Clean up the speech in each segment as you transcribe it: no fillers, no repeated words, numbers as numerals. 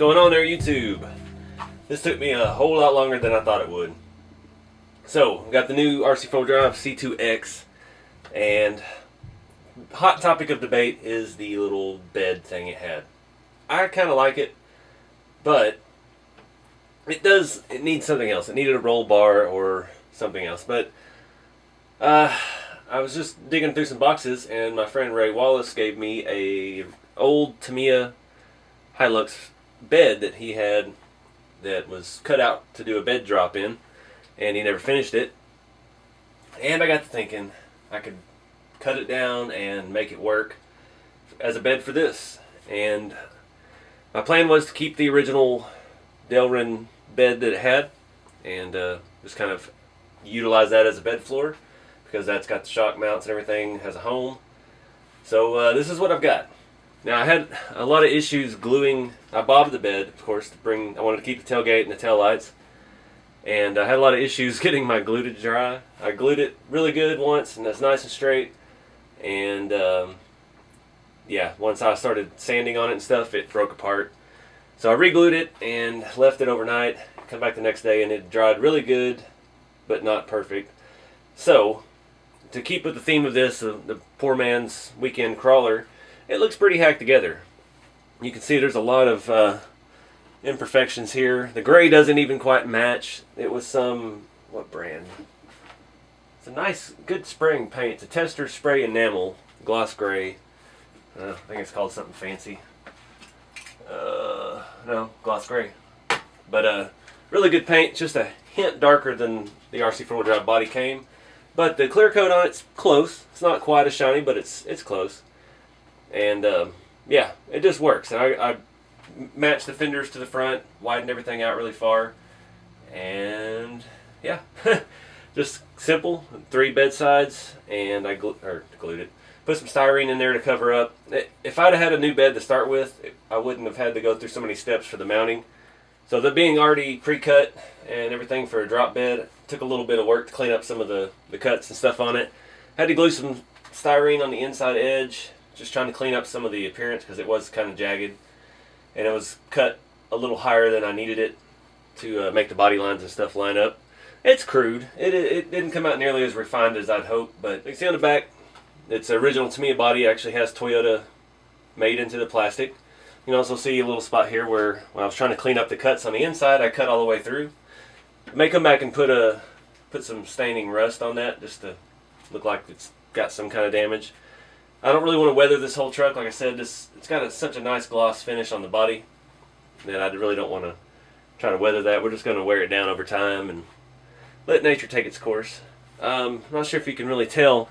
going on there, YouTube? This took me a whole lot longer than I thought it would. So, got the new RC4 drive C2X, and hot topic of debate is the little bed thing it had. I kind of like it, but it needs something else. It needed a roll bar or something else. But I was just digging through some boxes, and my friend Ray Wallace gave me a old Tamiya Hilux bed that he had that was cut out to do a bed drop in, and he never finished it. And I got to thinking I could cut it down and make it work as a bed for this. And my plan was to keep the original Delrin bed that it had and just kind of utilize that as a bed floor, because that's got the shock mounts and everything, has a home. So this is what I've got. Now, I had a lot of issues gluing. I bobbed the bed, of course, I wanted to keep the tailgate and the tail lights. And I had a lot of issues getting my glue to dry. I glued it really good once, and that's nice and straight. And yeah, once I started sanding on it and stuff, it broke apart. So I re-glued it and left it overnight. Come back the next day, and it dried really good, but not perfect. So, to keep with the theme of this, the poor man's weekend crawler, it looks pretty hacked together. You can see there's a lot of imperfections here. The gray doesn't even quite match. It was some, what brand? It's a nice, good spraying paint. It's a Tester Spray Enamel, gloss gray. I think it's called something fancy. No, gloss gray. But really good paint, just a hint darker than the RC4 drive body came. But the clear coat on it's close. It's not quite as shiny, but it's close. And yeah, it just works. And I matched the fenders to the front, widened everything out really far, and yeah, just simple. 3 bed sides, and I glued it. Put some styrene in there to cover up. If I'd have had a new bed to start with, I wouldn't have had to go through so many steps for the mounting. So the being already pre-cut and everything for a drop bed, took a little bit of work to clean up some of the cuts and stuff on it. Had to glue some styrene on the inside edge, just trying to clean up some of the appearance because it was kind of jagged. And it was cut a little higher than I needed it to make the body lines and stuff line up. It's crude. It didn't come out nearly as refined as I'd hoped, but you can see on the back, its original Tamiya body actually has Toyota made into the plastic. You can also see a little spot here where when I was trying to clean up the cuts on the inside, I cut all the way through. I may come back and put some staining rust on that just to look like it's got some kind of damage. I don't really want to weather this whole truck. Like I said, it's got such a nice gloss finish on the body that I really don't want to try to weather that. We're just going to wear it down over time and let nature take its course. I'm not sure if you can really tell.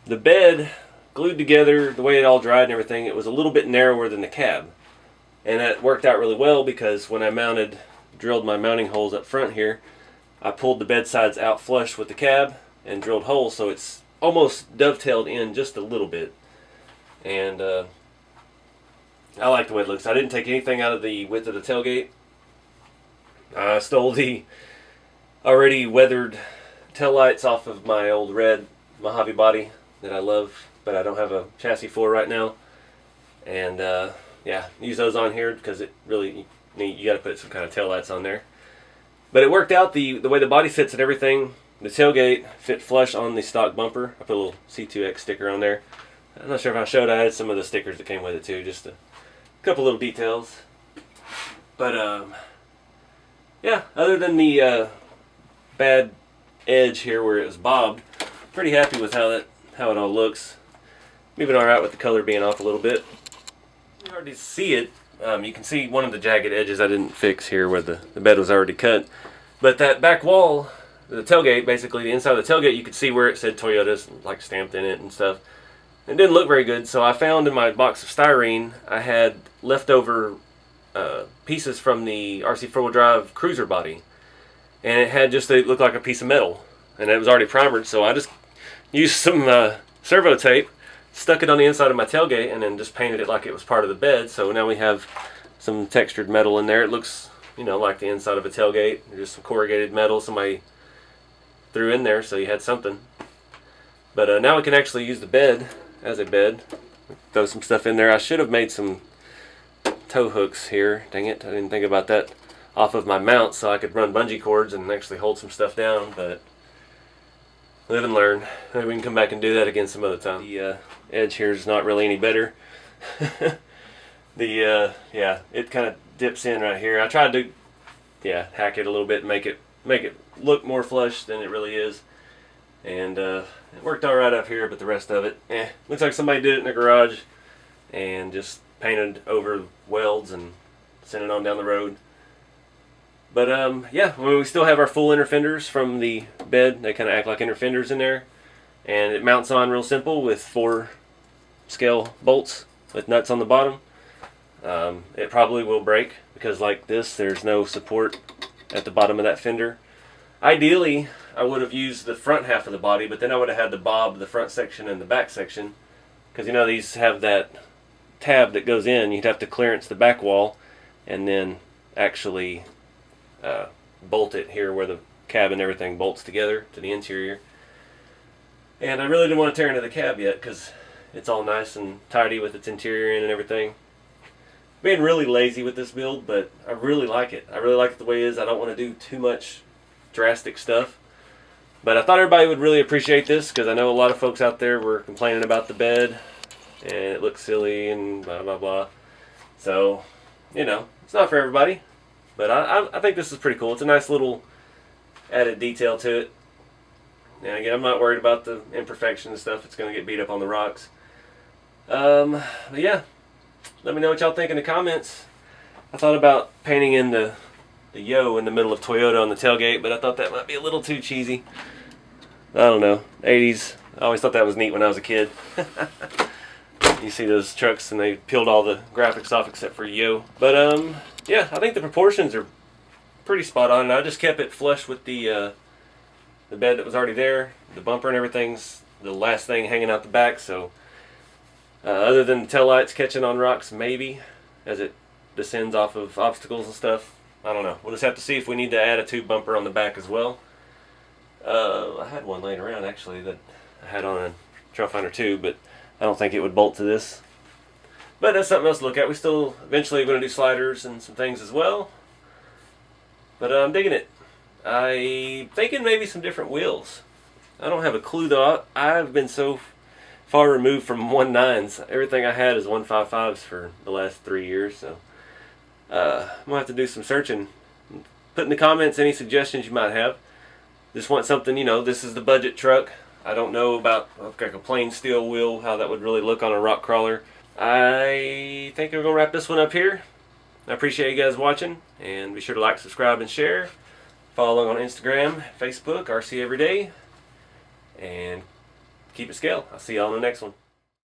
The bed, glued together, the way it all dried and everything, it was a little bit narrower than the cab. And that worked out really well because when I drilled my mounting holes up front here, I pulled the bed sides out flush with the cab and drilled holes, so it's almost dovetailed in just a little bit. And I like the way it looks. I didn't take anything out of the width of the tailgate. I stole the already weathered tail lights off of my old red Mojave body that I love, but I don't have a chassis for right now. And yeah, use those on here because it really, you got to put some kind of tail lights on there. But it worked out the way the body fits and everything. The tailgate fit flush on the stock bumper. I put a little C2X sticker on there. I'm not sure if I showed. I had some of the stickers that came with it too, just a couple little details. But yeah, other than the bad edge here where it was bobbed, pretty happy with how it all looks. I'm even alright with the color being off a little bit. You can already see it. You can see one of the jagged edges I didn't fix here where the bed was already cut. But that back wall, the tailgate, basically the inside of the tailgate, you could see where it said Toyota's like stamped in it and stuff. It didn't look very good, so I found in my box of styrene I had leftover pieces from the RC4 drive cruiser body, and it had it looked like a piece of metal, and it was already primered. So I just used some servo tape, stuck it on the inside of my tailgate, and then just painted it like it was part of the bed. So now we have some textured metal in there. It looks, like the inside of a tailgate. Just some corrugated metal somebody threw in there, so you had something. But now we can actually use the bed as a bed. Throw some stuff in there. I should have made some tow hooks here. Dang it, I didn't think about that, off of my mount so I could run bungee cords and actually hold some stuff down, but live and learn. Maybe we can come back and do that again some other time. The edge here is not really any better. Yeah, it kind of dips in right here. I tried to hack it a little bit and make it look more flush than it really is, and it worked all right up here, but the rest of it, looks like somebody did it in the garage and just painted over welds and sent it on down the road. But yeah, we still have our full inner fenders from the bed. They kind of act like inner fenders in there, and it mounts on real simple with 4 scale bolts with nuts on the bottom. It probably will break because, like this, there's no support at the bottom of that fender. Ideally, I would have used the front half of the body, but then I would have had to bob the front section and the back section, because you know these have that tab that goes in. You'd have to clearance the back wall and then actually bolt it here where the cab and everything bolts together to the interior. And I really didn't want to tear into the cab yet because it's all nice and tidy with its interior in and everything. Being really lazy with this build, but I really like it. I really like it the way it is. I don't want to do too much drastic stuff. But I thought everybody would really appreciate this, because I know a lot of folks out there were complaining about the bed and it looks silly and blah blah blah. So, you know, it's not for everybody, but I think this is pretty cool. It's a nice little added detail to it. And again, I'm not worried about the imperfection and stuff. It's going to get beat up on the rocks. But yeah, let me know what y'all think in the comments. I thought about painting in the yo in the middle of Toyota on the tailgate, but I thought that might be a little too cheesy. I don't know, 80s. I always thought that was neat when I was a kid. You see those trucks and they peeled all the graphics off except for yo. But yeah, I think the proportions are pretty spot on. I just kept it flush with the bed that was already there. The bumper and everything's the last thing hanging out the back, so other than the tail lights catching on rocks maybe as it descends off of obstacles and stuff, I don't know. We'll just have to see if we need to add a tube bumper on the back as well. I had one laying around actually that I had on a Trail Finder too, but I don't think it would bolt to this. But that's something else to look at. We still eventually going to do sliders and some things as well. But I'm digging it. I'm thinking maybe some different wheels. I don't have a clue though. I've been so far removed from 1.9s. Everything I had is 1.55s for the last 3 years. So I'm going to have to do some searching. Put in the comments any suggestions you might have. Just want something, you know, this is the budget truck. I don't know about like a plain steel wheel, how that would really look on a rock crawler. I think we're going to wrap this one up here. I appreciate you guys watching, and be sure to like, subscribe, and share. Follow along on Instagram, Facebook, RC Everyday, and keep it scale. I'll see y'all on the next one.